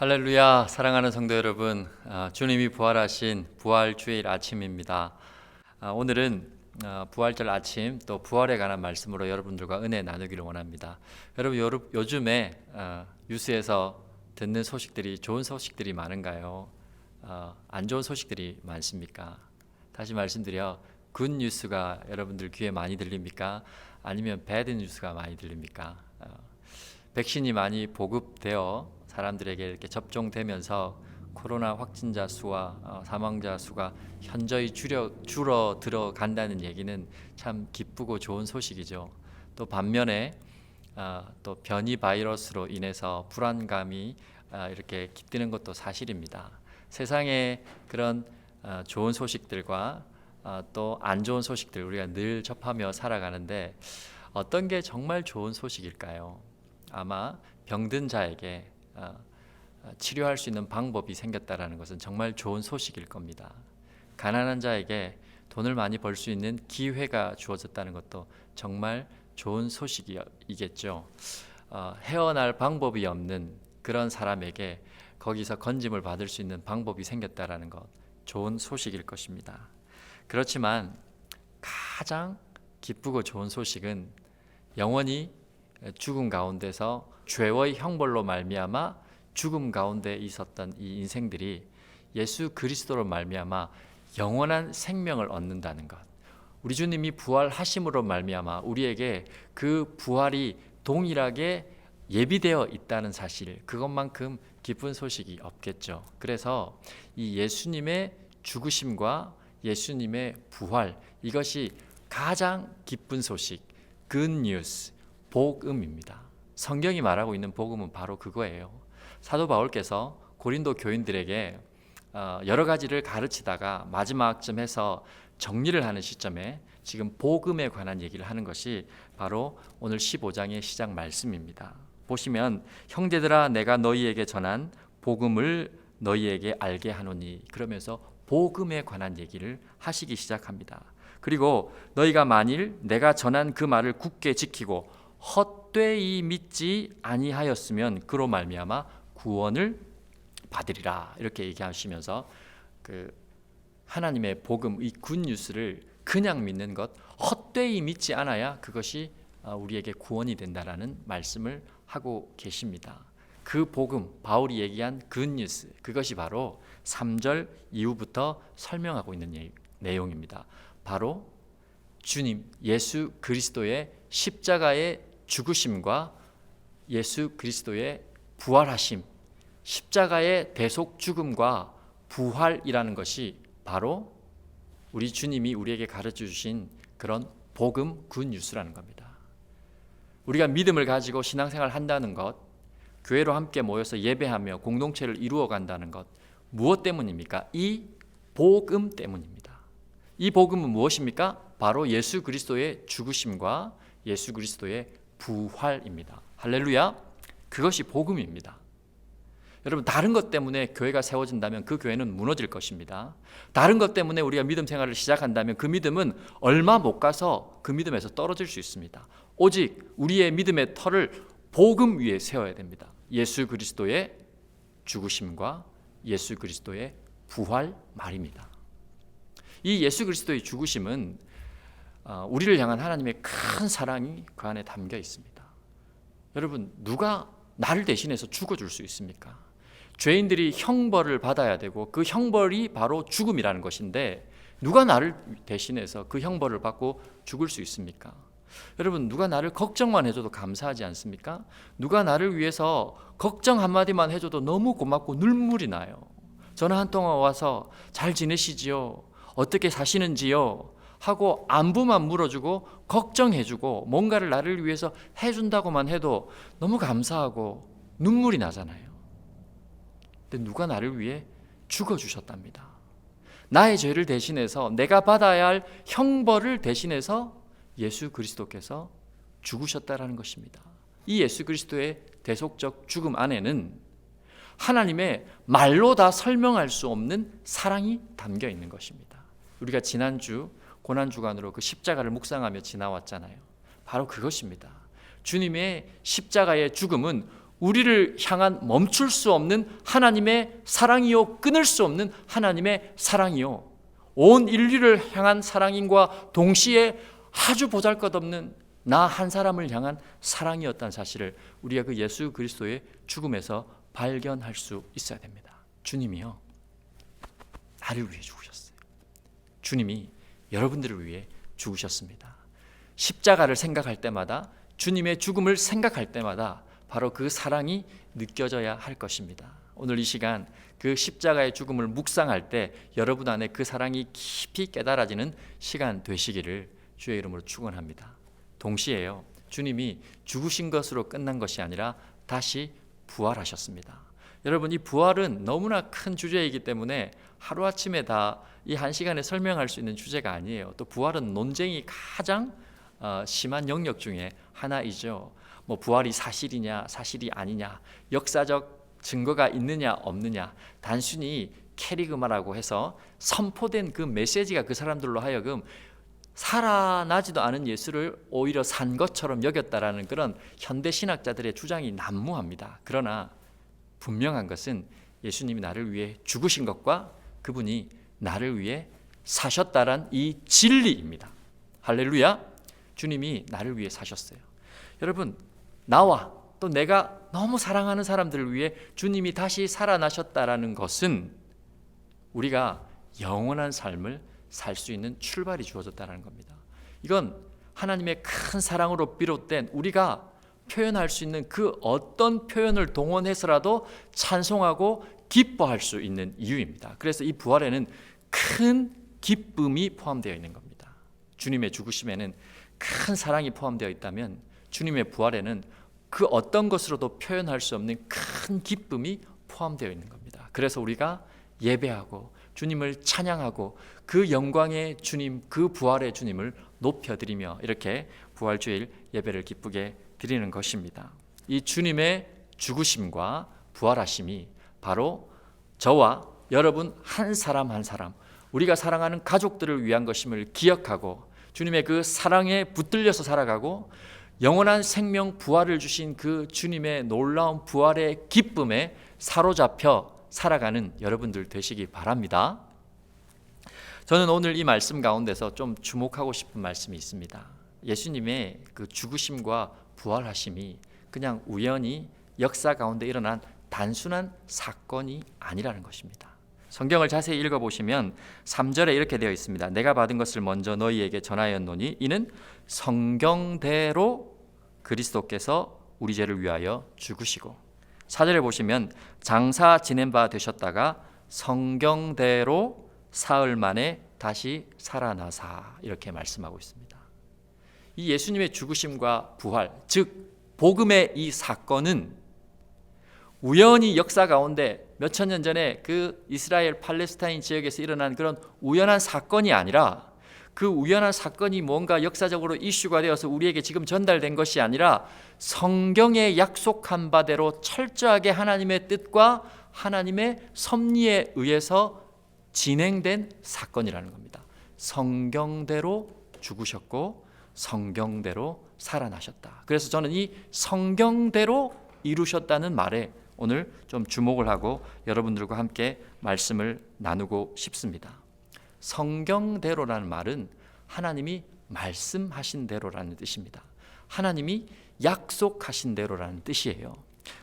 할렐루야, 사랑하는 성도 여러분, 주님이 부활하신 부활주일 아침입니다. 오늘은 부활절 아침 또 부활에 관한 말씀으로 여러분들과 은혜 나누기를 원합니다. 여러분 요즘에 뉴스에서 듣는 소식들이 좋은 소식들이 많은가요? 안 좋은 소식들이 많습니까? 다시 말씀드려, 굿 뉴스가 여러분들 귀에 많이 들립니까? 아니면 배드 뉴스가 많이 들립니까? 백신이 많이 보급되어 사람들에게 이렇게 접종되면서 코로나 확진자 수와 사망자 수가 현저히 줄어들어 간다는 얘기는 참 기쁘고 좋은 소식이죠. 또 반면에 또 변이 바이러스로 인해서 불안감이 이렇게 깃드는 것도 사실입니다. 세상에 그런 좋은 소식들과 또 안 좋은 소식들 우리가 늘 접하며 살아가는데 어떤 게 정말 좋은 소식일까요? 아마 병든 자에게 치료할 수 있는 방법이 생겼다라는 것은 정말 좋은 소식일 겁니다. 가난한 자에게 돈을 많이 벌 수 있는 기회가 주어졌다는 것도 정말 좋은 소식이겠죠. 헤어날 방법이 없는 그런 사람에게 거기서 건짐을 받을 수 있는 방법이 생겼다라는 것, 좋은 소식일 것입니다. 그렇지만 가장 기쁘고 좋은 소식은 영원히 죽음 가운데서 죄의 형벌로 말미암아 죽음 가운데 있었던 이 인생들이 예수 그리스도로 말미암아 영원한 생명을 얻는다는 것. 우리 주님이 부활하심으로 말미암아 우리에게 그 부활이 동일하게 예비되어 있다는 사실, 그것만큼 기쁜 소식이 없겠죠. 그래서 이 예수님의 죽으심과 예수님의 부활, 이것이 가장 기쁜 소식, 굿뉴스, 복음입니다. 성경이 말하고 있는 복음은 바로 그거예요. 사도 바울께서 고린도 교인들에게 여러 가지를 가르치다가 마지막쯤 해서 정리를 하는 시점에 지금 복음에 관한 얘기를 하는 것이 바로 오늘 15장의 시작 말씀입니다. 보시면 형제들아 내가 너희에게 전한 복음을 너희에게 알게 하노니, 그러면서 복음에 관한 얘기를 하시기 시작합니다. 그리고 너희가 만일 내가 전한 그 말을 굳게 지키고 헛되이 믿지 아니하였으면 그로 말미암아 구원을 받으리라, 이렇게 얘기하시면서 그 하나님의 복음, 이 굿뉴스를 그냥 믿는 것, 헛되이 믿지 않아야 그것이 우리에게 구원이 된다라는 말씀을 하고 계십니다. 그 복음, 바울이 얘기한 굿뉴스, 그것이 바로 3절 이후부터 설명하고 있는 내용입니다. 바로 주님 예수 그리스도의 십자가의 죽으심과 예수 그리스도의 부활하심, 십자가의 대속 죽음과 부활이라는 것이 바로 우리 주님이 우리에게 가르쳐 주신 그런 복음 굿뉴스라는 겁니다. 우리가 믿음을 가지고 신앙생활을 한다는 것, 교회로 함께 모여서 예배하며 공동체를 이루어 간다는 것, 무엇 때문입니까? 이 복음 때문입니다. 이 복음은 무엇입니까? 바로 예수 그리스도의 죽으심과 예수 그리스도의 부활입니다. 할렐루야. 그것이 복음입니다. 여러분, 다른 것 때문에 교회가 세워진다면 그 교회는 무너질 것입니다. 다른 것 때문에 우리가 믿음 생활을 시작한다면 그 믿음은 얼마 못 가서 그 믿음에서 떨어질 수 있습니다. 오직 우리의 믿음의 터를 복음 위에 세워야 됩니다. 예수 그리스도의 죽으심과 예수 그리스도의 부활 말입니다. 이 예수 그리스도의 죽으심은 우리를 향한 하나님의 큰 사랑이 그 안에 담겨 있습니다. 여러분, 누가 나를 대신해서 죽어줄 수 있습니까? 죄인들이 형벌을 받아야 되고 그 형벌이 바로 죽음이라는 것인데 누가 나를 대신해서 그 형벌을 받고 죽을 수 있습니까? 여러분, 누가 나를 걱정만 해줘도 감사하지 않습니까? 누가 나를 위해서 걱정 한마디만 해줘도 너무 고맙고 눈물이 나요. 전화 한 통화 와서 잘 지내시지요? 어떻게 사시는지요? 하고 안부만 물어주고 걱정해주고 뭔가를 나를 위해서 해준다고만 해도 너무 감사하고 눈물이 나잖아요. 근데 누가 나를 위해 죽어주셨답니다. 나의 죄를 대신해서 내가 받아야 할 형벌을 대신해서 예수 그리스도께서 죽으셨다라는 것입니다. 이 예수 그리스도의 대속적 죽음 안에는 하나님의 말로 다 설명할 수 없는 사랑이 담겨 있는 것입니다. 우리가 지난주 고난주간으로 그 십자가를 묵상하며 지나왔잖아요. 바로 그것입니다. 주님의 십자가의 죽음은 우리를 향한 멈출 수 없는 하나님의 사랑이요, 끊을 수 없는 하나님의 사랑이요, 온 인류를 향한 사랑임과 동시에 아주 보잘것없는 나 한 사람을 향한 사랑이었다는 사실을 우리가 그 예수 그리스도의 죽음에서 발견할 수 있어야 됩니다. 주님이요, 나를 위해 죽으셨어요. 주님이 여러분들을 위해 죽으셨습니다. 십자가를 생각할 때마다, 주님의 죽음을 생각할 때마다 바로 그 사랑이 느껴져야 할 것입니다. 오늘 이 시간 그 십자가의 죽음을 묵상할 때 여러분 안에 그 사랑이 깊이 깨달아지는 시간 되시기를 주의 이름으로 축원합니다. 동시에요, 주님이 죽으신 것으로 끝난 것이 아니라 다시 부활하셨습니다. 여러분, 이 부활은 너무나 큰 주제이기 때문에 하루아침에 다 이 한 시간에 설명할 수 있는 주제가 아니에요. 또 부활은 논쟁이 가장 심한 영역 중에 하나이죠. 뭐 부활이 사실이냐 사실이 아니냐, 역사적 증거가 있느냐 없느냐, 단순히 캐리그마라고 해서 선포된 그 메시지가 그 사람들로 하여금 살아나지도 않은 예수를 오히려 산 것처럼 여겼다라는 그런 현대 신학자들의 주장이 난무합니다. 그러나 분명한 것은 예수님이 나를 위해 죽으신 것과 그분이 나를 위해 사셨다란 이 진리입니다. 할렐루야. 주님이 나를 위해 사셨어요. 여러분, 나와 또 내가 너무 사랑하는 사람들을 위해 주님이 다시 살아나셨다라는 것은 우리가 영원한 삶을 살 수 있는 출발이 주어졌다는 겁니다. 이건 하나님의 큰 사랑으로 비롯된 우리가 표현할 수 있는 그 어떤 표현을 동원해서라도 찬송하고 기뻐할 수 있는 이유입니다. 그래서 이 부활에는 큰 기쁨이 포함되어 있는 겁니다. 주님의 죽으심에는 큰 사랑이 포함되어 있다면 주님의 부활에는 그 어떤 것으로도 표현할 수 없는 큰 기쁨이 포함되어 있는 겁니다. 그래서 우리가 예배하고 주님을 찬양하고 그 영광의 주님, 그 부활의 주님을 높여드리며 이렇게 부활주일 예배를 기쁘게 드리는 것입니다. 이 주님의 죽으심과 부활하심이 바로 저와 여러분 한 사람 한 사람, 우리가 사랑하는 가족들을 위한 것임을 기억하고 주님의 그 사랑에 붙들려서 살아가고 영원한 생명 부활을 주신 그 주님의 놀라운 부활의 기쁨에 사로잡혀 살아가는 여러분들 되시기 바랍니다. 저는 오늘 이 말씀 가운데서 좀 주목하고 싶은 말씀이 있습니다. 예수님의 그 죽으심과 부활하심이 그냥 우연히 역사 가운데 일어난 단순한 사건이 아니라는 것입니다. 성경을 자세히 읽어보시면 3절에 이렇게 되어 있습니다. 내가 받은 것을 먼저 너희에게 전하였노니 이는 성경대로 그리스도께서 우리 죄를 위하여 죽으시고, 4절에 보시면 장사 지낸 바 되셨다가 성경대로 사흘 만에 다시 살아나사, 이렇게 말씀하고 있습니다. 이 예수님의 죽으심과 부활, 즉 복음의 이 사건은 우연히 역사 가운데 몇천 년 전에 그 이스라엘 팔레스타인 지역에서 일어난 그런 우연한 사건이 아니라, 그 우연한 사건이 뭔가 역사적으로 이슈가 되어서 우리에게 지금 전달된 것이 아니라 성경에 약속한 바대로 철저하게 하나님의 뜻과 하나님의 섭리에 의해서 진행된 사건이라는 겁니다. 성경대로 죽으셨고 성경대로 살아나셨다. 그래서 저는 이 성경대로 이루셨다는 말에 오늘 좀 주목을 하고 여러분들과 함께 말씀을 나누고 싶습니다. 성경대로라는 말은 하나님이 말씀하신 대로라는 뜻입니다. 하나님이 약속하신 대로라는 뜻이에요.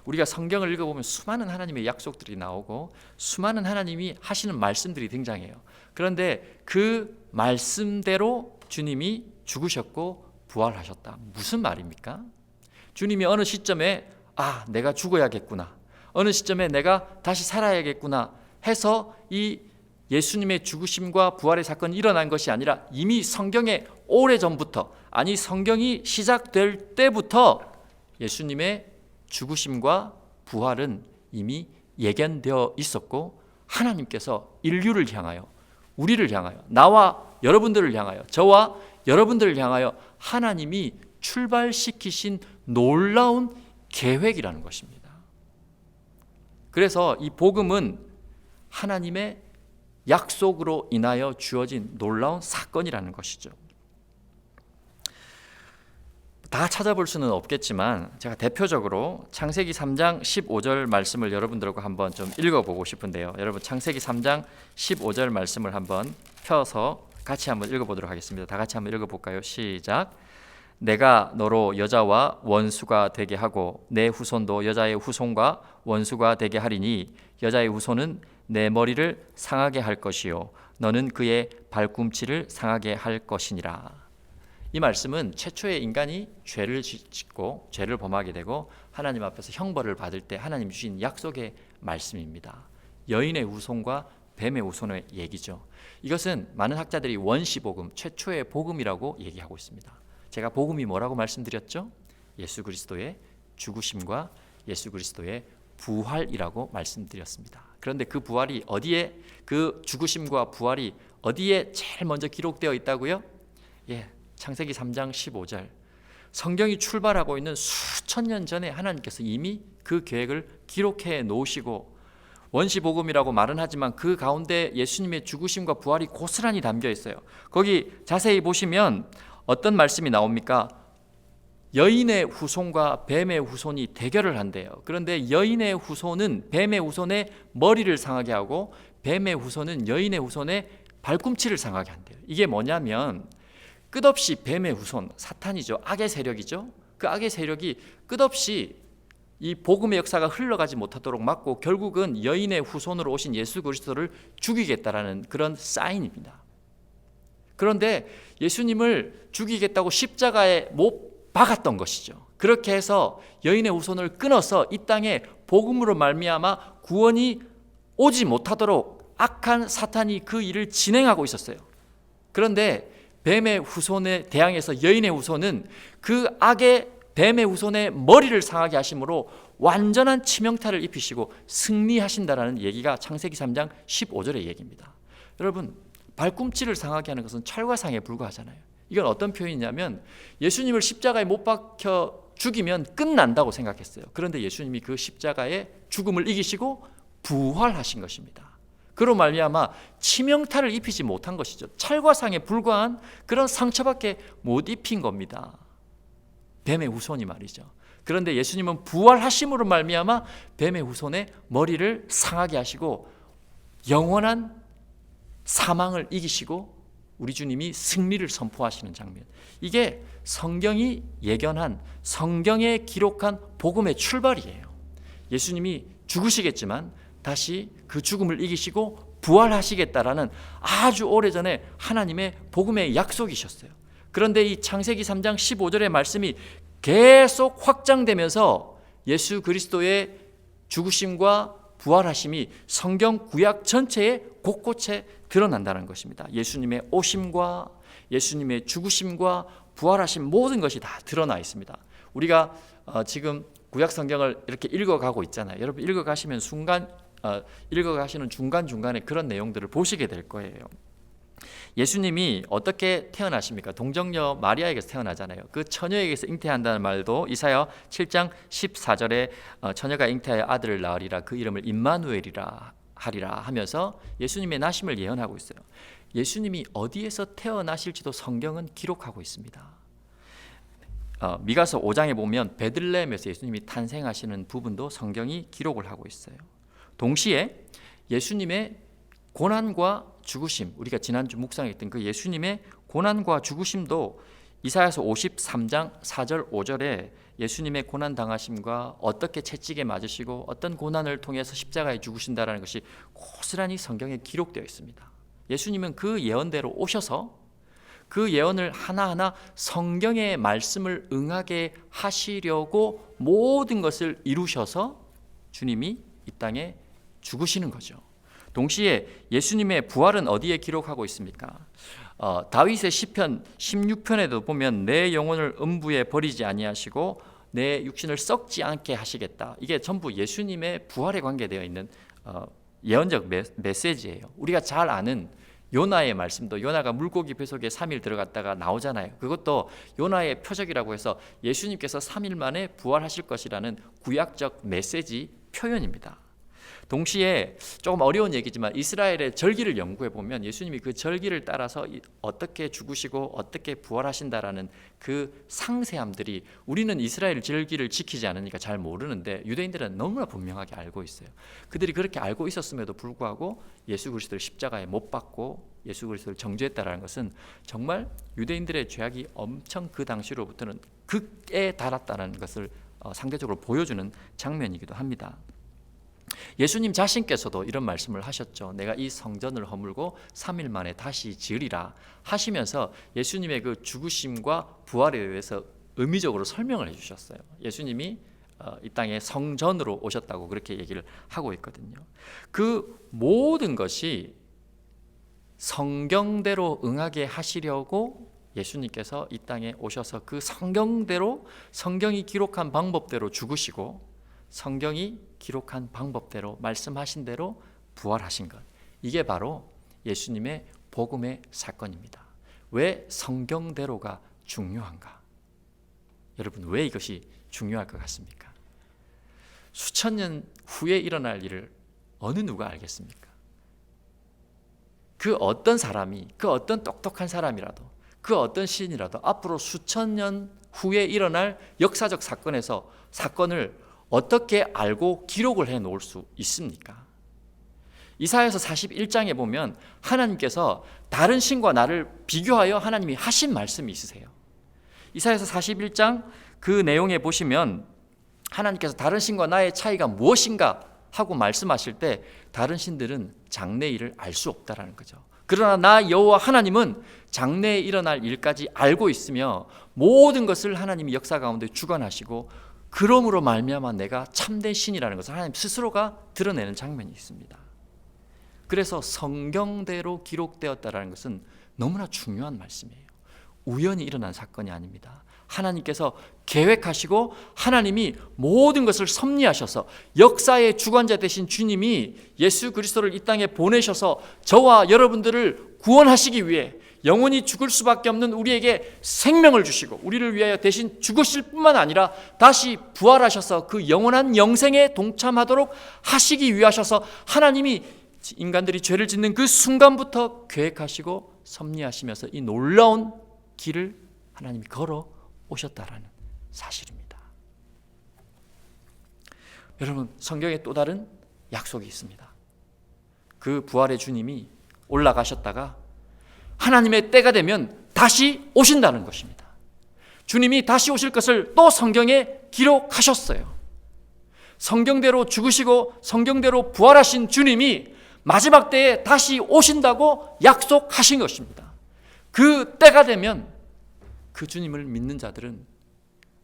우리가 성경을 읽어보면 수많은 하나님의 약속들이 나오고 수많은 하나님이 하시는 말씀들이 등장해요. 그런데 그 말씀대로 주님이 죽으셨고 부활하셨다. 무슨 말입니까? 주님이 어느 시점에 내가 죽어야겠구나, 어느 시점에 내가 다시 살아야겠구나 해서 이 예수님의 죽으심과 부활의 사건이 일어난 것이 아니라 이미 성경에 오래전부터, 아니 성경이 시작될 때부터 예수님의 죽으심과 부활은 이미 예견되어 있었고 하나님께서 인류를 향하여, 우리를 향하여, 나와 여러분들을 향하여, 저와 여러분들을 향하여 하나님이 출발시키신 놀라운 계획이라는 것입니다. 그래서 이 복음은 하나님의 약속으로 인하여 주어진 놀라운 사건이라는 것이죠. 다 찾아볼 수는 없겠지만 제가 대표적으로 창세기 3장 15절 말씀을 여러분들과 한번 좀 읽어보고 싶은데요. 여러분 창세기 3장 15절 말씀을 한번 펴서 같이 한번 읽어보도록 하겠습니다. 다 같이 한번 읽어볼까요? 시작. 내가 너로 여자와 원수가 되게 하고 내 후손도 여자의 후손과 원수가 되게 하리니 여자의 후손은 내 머리를 상하게 할 것이요 너는 그의 발꿈치를 상하게 할 것이니라. 이 말씀은 최초의 인간이 죄를 짓고 죄를 범하게 되고 하나님 앞에서 형벌을 받을 때 하나님 주신 약속의 말씀입니다. 여인의 후손과 뱀의 후손의 얘기죠. 이것은 많은 학자들이 원시복음, 최초의 복음이라고 얘기하고 있습니다. 제가 복음이 뭐라고 말씀드렸죠? 예수 그리스도의 죽으심과 예수 그리스도의 부활이라고 말씀드렸습니다. 그런데 그 부활이 어디에, 그 죽으심과 부활이 어디에 제일 먼저 기록되어 있다고요? 창세기 3장 15절. 성경이 출발하고 있는 수천 년 전에 하나님께서 이미 그 계획을 기록해 놓으시고, 원시복음이라고 말은 하지만 그 가운데 예수님의 죽으심과 부활이 고스란히 담겨 있어요. 거기 자세히 보시면 어떤 말씀이 나옵니까? 여인의 후손과 뱀의 후손이 대결을 한대요. 그런데 여인의 후손은 뱀의 후손의 머리를 상하게 하고 뱀의 후손은 여인의 후손의 발꿈치를 상하게 한대요. 이게 뭐냐면 끝없이 뱀의 후손, 사탄이죠. 악의 세력이죠. 그 악의 세력이 끝없이 이 복음의 역사가 흘러가지 못하도록 막고 결국은 여인의 후손으로 오신 예수 그리스도를 죽이겠다라는 그런 사인입니다. 그런데 예수님을 죽이겠다고 십자가에 못 박았던 것이죠. 그렇게 해서 여인의 후손을 끊어서 이 땅에 복음으로 말미암아 구원이 오지 못하도록 악한 사탄이 그 일을 진행하고 있었어요. 그런데 뱀의 후손에 대항해서 여인의 후손은 그 악의 뱀의 후손의 머리를 상하게 하심으로 완전한 치명타를 입히시고 승리하신다라는 얘기가 창세기 3장 15절의 얘기입니다. 여러분, 발꿈치를 상하게 하는 것은 철과상에 불과하잖아요. 이건 어떤 표현이냐면 예수님을 십자가에 못 박혀 죽이면 끝난다고 생각했어요. 그런데 예수님이 그 십자가의 죽음을 이기시고 부활하신 것입니다. 그로 말미암아 치명타를 입히지 못한 것이죠. 찰과상에 불과한 그런 상처밖에 못 입힌 겁니다. 뱀의 후손이 말이죠. 그런데 예수님은 부활하심으로 말미암아 뱀의 후손의 머리를 상하게 하시고 영원한 사망을 이기시고 우리 주님이 승리를 선포하시는 장면. 이게 성경이 예견한, 성경에 기록한 복음의 출발이에요. 예수님이 죽으시겠지만 다시 그 죽음을 이기시고 부활하시겠다라는 아주 오래전에 하나님의 복음의 약속이셨어요. 그런데 이 창세기 3장 15절의 말씀이 계속 확장되면서 예수 그리스도의 죽으심과 부활하심이 성경 구약 전체에 곳곳에 드러난다는 것입니다. 예수님의 오심과 예수님의 죽으심과 부활하심 모든 것이 다 드러나 있습니다. 우리가 지금 구약 성경을 이렇게 읽어가고 있잖아요. 여러분 읽어가시면 읽어가시는 중간중간에 그런 내용들을 보시게 될 거예요. 예수님이 어떻게 태어나십니까? 동정녀 마리아에게서 태어나잖아요. 그 처녀에게서 잉태한다는 말도 이사야 7장 14절에 처녀가 잉태하여 아들을 낳으리라 그 이름을 임마누엘이라 하리라 하면서 예수님의 나심을 예언하고 있어요. 예수님이 어디에서 태어나실지도 성경은 기록하고 있습니다. 미가서 5장에 보면 베들레헴에서 예수님이 탄생하시는 부분도 성경이 기록을 하고 있어요. 동시에 예수님의 고난과 죽으심, 우리가 지난주 묵상했던 그 예수님의 고난과 죽으심도 이사야서 53장 4절 5절에 예수님의 고난 당하심과 어떻게 채찍에 맞으시고 어떤 고난을 통해서 십자가에 죽으신다라는 것이 고스란히 성경에 기록되어 있습니다. 예수님은 그 예언대로 오셔서 그 예언을 하나하나 성경의 말씀을 응하게 하시려고 모든 것을 이루셔서 주님이 이 땅에 죽으시는 거죠. 동시에 예수님의 부활은 어디에 기록하고 있습니까? 다윗의 시편 16편에도 보면 내 영혼을 음부에 버리지 아니하시고 내 육신을 썩지 않게 하시겠다. 이게 전부 예수님의 부활에 관계되어 있는 예언적 메시지예요. 우리가 잘 아는 요나의 말씀도 요나가 물고기 뱃속에 3일 들어갔다가 나오잖아요. 그것도 요나의 표적이라고 해서 예수님께서 3일 만에 부활하실 것이라는 구약적 메시지 표현입니다. 동시에 조금 어려운 얘기지만 이스라엘의 절기를 연구해 보면 예수님이 그 절기를 따라서 어떻게 죽으시고 어떻게 부활하신다라는 그 상세함들이 우리는 이스라엘 절기를 지키지 않으니까 잘 모르는데 유대인들은 너무나 분명하게 알고 있어요. 그들이 그렇게 알고 있었음에도 불구하고 예수 그리스도를 십자가에 못 박고 예수 그리스도를 정죄했다라는 것은 정말 유대인들의 죄악이 엄청 그 당시로부터는 극에 달았다는 것을 상대적으로 보여주는 장면이기도 합니다. 예수님 자신께서도 이런 말씀을 하셨죠. 내가 이 성전을 허물고 3일 만에 다시 지으리라 하시면서 예수님의 그 죽으심과 부활에 대해서 의미적으로 설명을 해주셨어요. 예수님이 이 땅에 성전으로 오셨다고 그렇게 얘기를 하고 있거든요. 그 모든 것이 성경대로 응하게 하시려고 예수님께서 이 땅에 오셔서 그 성경대로 성경이 기록한 방법대로 죽으시고 성경이 기록한 방법대로 말씀하신 대로 부활하신 것, 이게 바로 예수님의 복음의 사건입니다. 왜 성경대로가 중요한가? 여러분, 왜 이것이 중요할 것 같습니까? 수천 년 후에 일어날 일을 어느 누가 알겠습니까? 그 어떤 사람이, 그 어떤 똑똑한 사람이라도, 그 어떤 시인이라도 앞으로 수천 년 후에 일어날 역사적 사건을 어떻게 알고 기록을 해 놓을 수 있습니까? 이사야서 41장에 보면 하나님께서 다른 신과 나를 비교하여 하나님이 하신 말씀이 있으세요. 이사야서 41장 그 내용에 보시면 하나님께서 다른 신과 나의 차이가 무엇인가 하고 말씀하실 때 다른 신들은 장래 일을 알 수 없다라는 거죠. 그러나 나 여호와 하나님은 장래에 일어날 일까지 알고 있으며 모든 것을 하나님이 역사 가운데 주관하시고 그러므로 말미암아 내가 참된 신이라는 것을 하나님 스스로가 드러내는 장면이 있습니다. 그래서 성경대로 기록되었다라는 것은 너무나 중요한 말씀이에요. 우연히 일어난 사건이 아닙니다. 하나님께서 계획하시고 하나님이 모든 것을 섭리하셔서 역사의 주관자 되신 주님이 예수 그리스도를 이 땅에 보내셔서 저와 여러분들을 구원하시기 위해 영원히 죽을 수밖에 없는 우리에게 생명을 주시고 우리를 위하여 대신 죽으실 뿐만 아니라 다시 부활하셔서 그 영원한 영생에 동참하도록 하시기 위하셔서 하나님이 인간들이 죄를 짓는 그 순간부터 계획하시고 섭리하시면서 이 놀라운 길을 하나님이 걸어 오셨다라는 사실입니다. 여러분, 성경에 또 다른 약속이 있습니다. 그 부활의 주님이 올라가셨다가 하나님의 때가 되면 다시 오신다는 것입니다. 주님이 다시 오실 것을 또 성경에 기록하셨어요. 성경대로 죽으시고 성경대로 부활하신 주님이 마지막 때에 다시 오신다고 약속하신 것입니다. 그 때가 되면 그 주님을 믿는 자들은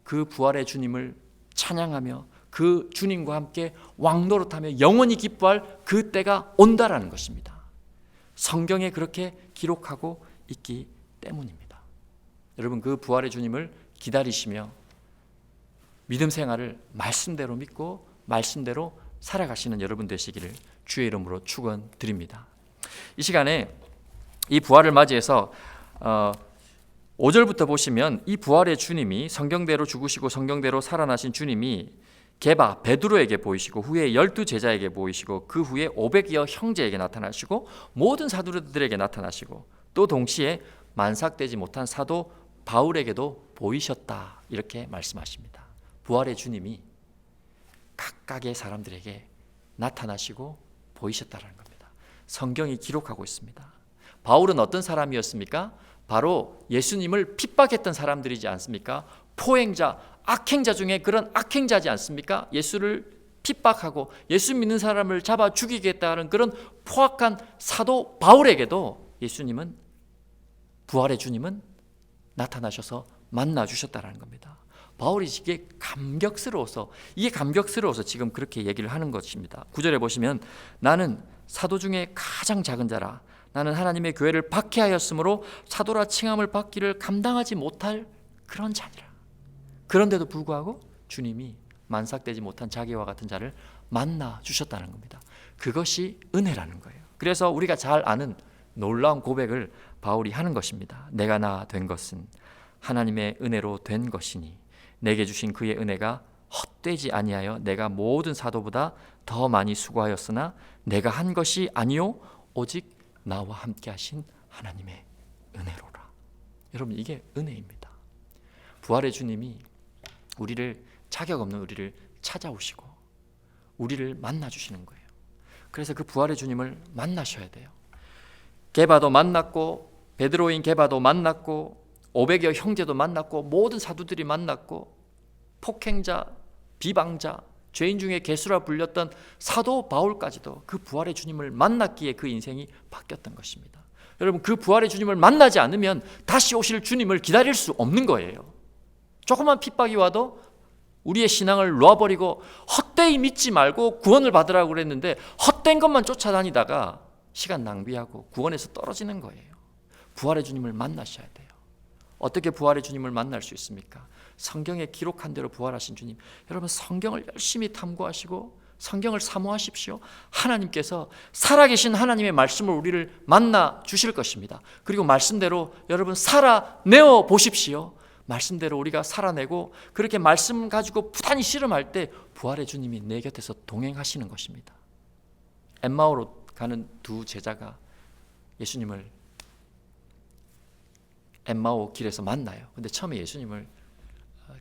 그 부활의 주님을 찬양하며 그 주님과 함께 왕노릇하며 영원히 기뻐할 그 때가 온다라는 것입니다. 성경에 그렇게 기록하고 있기 때문입니다. 여러분, 그 부활의 주님을 기다리시며 믿음 생활을 말씀대로 믿고 말씀대로 살아가시는 여러분 되시기를 주의 이름으로 축원드립니다. 이 시간에 이 부활을 맞이해서 5절부터 보시면 이 부활의 주님이 성경대로 죽으시고 성경대로 살아나신 주님이 게바 베드로에게 보이시고 후에 12제자에게 보이시고 그 후에 500여 형제에게 나타나시고 모든 사도들에게 나타나시고 또 동시에 만삭되지 못한 사도 바울에게도 보이셨다, 이렇게 말씀하십니다. 부활의 주님이 각각의 사람들에게 나타나시고 보이셨다는 겁니다. 성경이 기록하고 있습니다. 바울은 어떤 사람이었습니까? 바로 예수님을 핍박했던 사람들이지 않습니까? 포행자, 악행자 중에 그런 악행자지 않습니까? 예수를 핍박하고 예수 믿는 사람을 잡아 죽이겠다는 그런 포악한 사도 바울에게도 예수님은, 부활의 주님은 나타나셔서 만나 주셨다는 겁니다. 바울이 이게 감격스러워서 지금 그렇게 얘기를 하는 것입니다. 9절에 보시면 나는 사도 중에 가장 작은 자라 나는 하나님의 교회를 박해하였으므로 사도라 칭함을 받기를 감당하지 못할 그런 자니라. 그런데도 불구하고 주님이 만삭되지 못한 자기와 같은 자를 만나 주셨다는 겁니다. 그것이 은혜라는 거예요. 그래서 우리가 잘 아는 놀라운 고백을 바울이 하는 것입니다. 내가 나 된 것은 하나님의 은혜로 된 것이니 내게 주신 그의 은혜가 헛되지 아니하여 내가 모든 사도보다 더 많이 수고하였으나 내가 한 것이 아니요 오직 나와 함께 하신 하나님의 은혜로라. 여러분, 이게 은혜입니다. 부활의 주님이 자격 없는 우리를 찾아오시고 우리를 만나주시는 거예요. 그래서 그 부활의 주님을 만나셔야 돼요. 게바도 만났고, 베드로인 게바도 만났고, 500여 형제도 만났고, 모든 사도들이 만났고, 폭행자, 비방자, 죄인 중에 괴수라 불렸던 사도 바울까지도 그 부활의 주님을 만났기에 그 인생이 바뀌었던 것입니다. 여러분, 그 부활의 주님을 만나지 않으면 다시 오실 주님을 기다릴 수 없는 거예요. 조그만 핍박이 와도 우리의 신앙을 놓아버리고 헛되이 믿지 말고 구원을 받으라고 그랬는데 헛된 것만 쫓아다니다가 시간 낭비하고 구원에서 떨어지는 거예요. 부활의 주님을 만나셔야 돼요. 어떻게 부활의 주님을 만날 수 있습니까? 성경에 기록한 대로 부활하신 주님. 여러분, 성경을 열심히 탐구하시고 성경을 사모하십시오. 하나님께서 살아계신 하나님의 말씀을 우리를 만나 주실 것입니다. 그리고 말씀대로 여러분 살아내어 보십시오. 말씀대로 우리가 살아내고 그렇게 말씀 가지고 부단히 씨름할 때 부활의 주님이 내 곁에서 동행하시는 것입니다. 엠마오로 가는 두 제자가 예수님을 엠마오 길에서 만나요. 근데 처음에 예수님을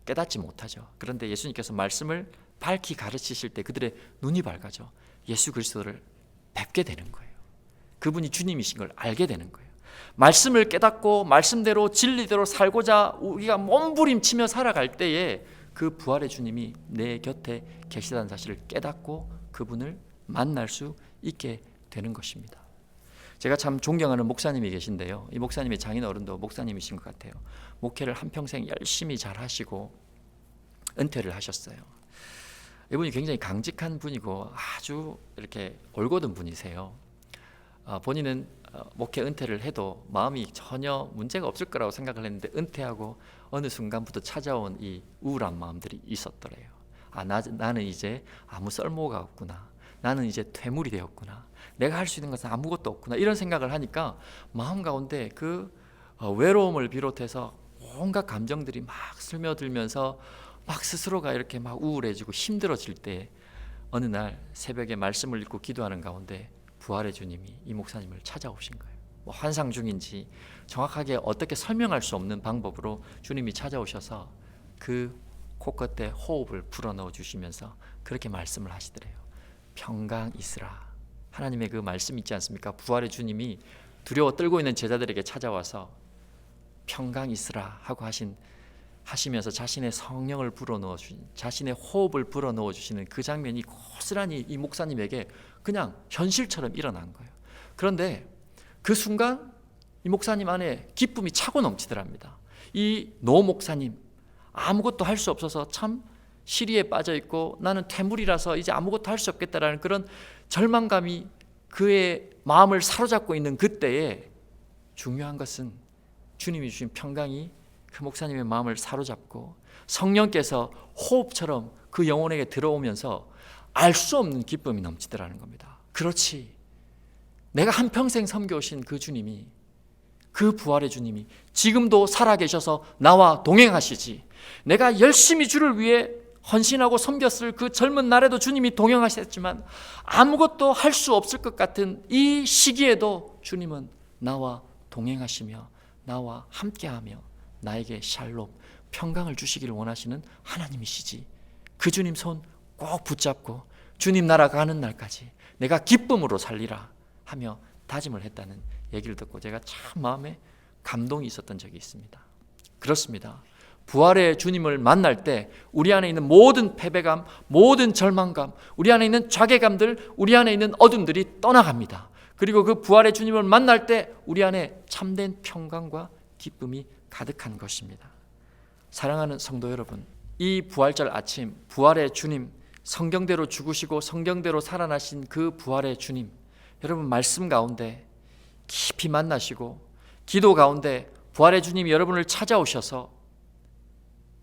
깨닫지 못하죠. 그런데 예수님께서 말씀을 밝히 가르치실 때 그들의 눈이 밝아져 예수 그리스도를 뵙게 되는 거예요. 그분이 주님이신 걸 알게 되는 거예요. 말씀을 깨닫고 말씀대로 진리대로 살고자 우리가 몸부림치며 살아갈 때에 그 부활의 주님이 내 곁에 계시다는 사실을 깨닫고 그분을 만날 수 있게 되는 것입니다. 제가 참 존경하는 목사님이 계신데요. 이 목사님의 장인어른도 목사님이신 것 같아요. 목회를 한평생 열심히 잘 하시고 은퇴를 하셨어요. 이분이 굉장히 강직한 분이고 아주 이렇게 올곧은 분이세요. 본인은 목회 은퇴를 해도 마음이 전혀 문제가 없을 거라고 생각을 했는데 은퇴하고 어느 순간부터 찾아온 이 우울한 마음들이 있었더래요. 나는 이제 아무 쓸모가 없구나. 나는 이제 퇴물이 되었구나. 내가 할 수 있는 것은 아무것도 없구나. 이런 생각을 하니까 마음 가운데 그 외로움을 비롯해서 온갖 감정들이 막 스며들면서 막 스스로가 이렇게 막 우울해지고 힘들어질 때 어느 날 새벽에 말씀을 읽고 기도하는 가운데 부활의 주님이 이 목사님을 찾아오신 거예요. 뭐 환상 중인지 정확하게 어떻게 설명할 수 없는 방법으로 주님이 찾아오셔서 그 코끝에 호흡을 불어넣어 주시면서 그렇게 말씀을 하시더래요. 평강 있으라. 하나님의 그 말씀 있지 않습니까? 부활의 주님이 두려워 떨고 있는 제자들에게 찾아와서 평강 있으라 하고 하시면서 자신의 성령을 불어넣어 주신, 자신의 호흡을 불어넣어 주시는 그 장면이 고스란히 이 목사님에게 그냥 현실처럼 일어난 거예요. 그런데 그 순간 이 목사님 안에 기쁨이 차고 넘치더랍니다. 이 노 목사님 아무것도 할 수 없어서 참 시리에 빠져 있고 나는 퇴물이라서 이제 아무것도 할 수 없겠다라는 그런 절망감이 그의 마음을 사로잡고 있는 그때에 중요한 것은 주님이 주신 평강이 그 목사님의 마음을 사로잡고 성령께서 호흡처럼 그 영혼에게 들어오면서 알 수 없는 기쁨이 넘치더라는 겁니다. 그렇지, 내가 한평생 섬겨오신 그 주님이, 그 부활의 주님이 지금도 살아계셔서 나와 동행하시지. 내가 열심히 주를 위해 헌신하고 섬겼을 그 젊은 날에도 주님이 동행하셨지만 아무것도 할 수 없을 것 같은 이 시기에도 주님은 나와 동행하시며 나와 함께하며 나에게 샬롬, 평강을 주시기를 원하시는 하나님이시지. 그 주님 손 꼭 붙잡고 주님 나라 가는 날까지 내가 기쁨으로 살리라 하며 다짐을 했다는 얘기를 듣고 제가 참 마음에 감동이 있었던 적이 있습니다. 그렇습니다. 부활의 주님을 만날 때 우리 안에 있는 모든 패배감, 모든 절망감, 우리 안에 있는 좌괴감들, 우리 안에 있는 어둠들이 떠나갑니다. 그리고 그 부활의 주님을 만날 때 우리 안에 참된 평강과 기쁨이 가득한 것입니다. 사랑하는 성도 여러분, 이 부활절 아침 부활의 주님, 성경대로 죽으시고 성경대로 살아나신 그 부활의 주님, 여러분 말씀 가운데 깊이 만나시고 기도 가운데 부활의 주님이 여러분을 찾아오셔서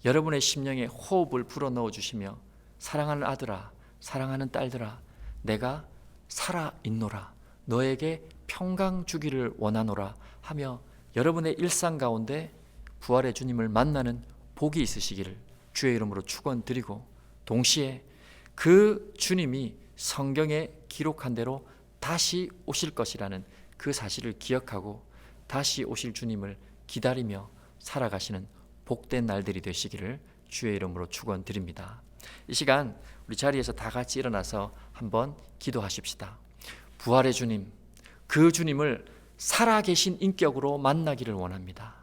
여러분의 심령에 호흡을 불어넣어 주시며 사랑하는 아들아, 사랑하는 딸들아, 내가 살아있노라, 너에게 평강 주기를 원하노라 하며 여러분의 일상 가운데 부활의 주님을 만나는 복이 있으시기를 주의 이름으로 축원드리고 동시에 그 주님이 성경에 기록한 대로 다시 오실 것이라는 그 사실을 기억하고 다시 오실 주님을 기다리며 살아가시는 복된 날들이 되시기를 주의 이름으로 축원드립니다. 이 시간 우리 자리에서 다 같이 일어나서 한번 기도하십시다. 부활의 주님, 그 주님을 살아계신 인격으로 만나기를 원합니다.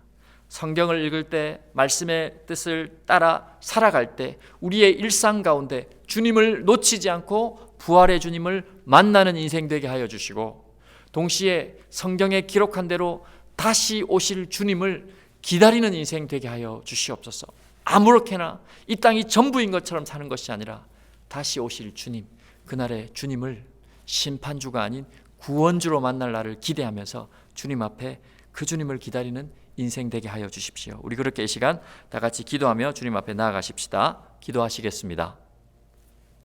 성경을 읽을 때 말씀의 뜻을 따라 살아갈 때 우리의 일상 가운데 주님을 놓치지 않고 부활의 주님을 만나는 인생 되게 하여 주시고, 동시에 성경에 기록한 대로 다시 오실 주님을 기다리는 인생 되게 하여 주시옵소서. 아무렇게나 이 땅이 전부인 것처럼 사는 것이 아니라 다시 오실 주님, 그날의 주님을 심판주가 아닌 구원주로 만날 날을 기대하면서 주님 앞에 그 주님을 기다리는 인생 되게 하여 주십시오. 우리 그렇게 이 시간 다 같이 기도하며 주님 앞에 나아가십시다. 기도하시겠습니다.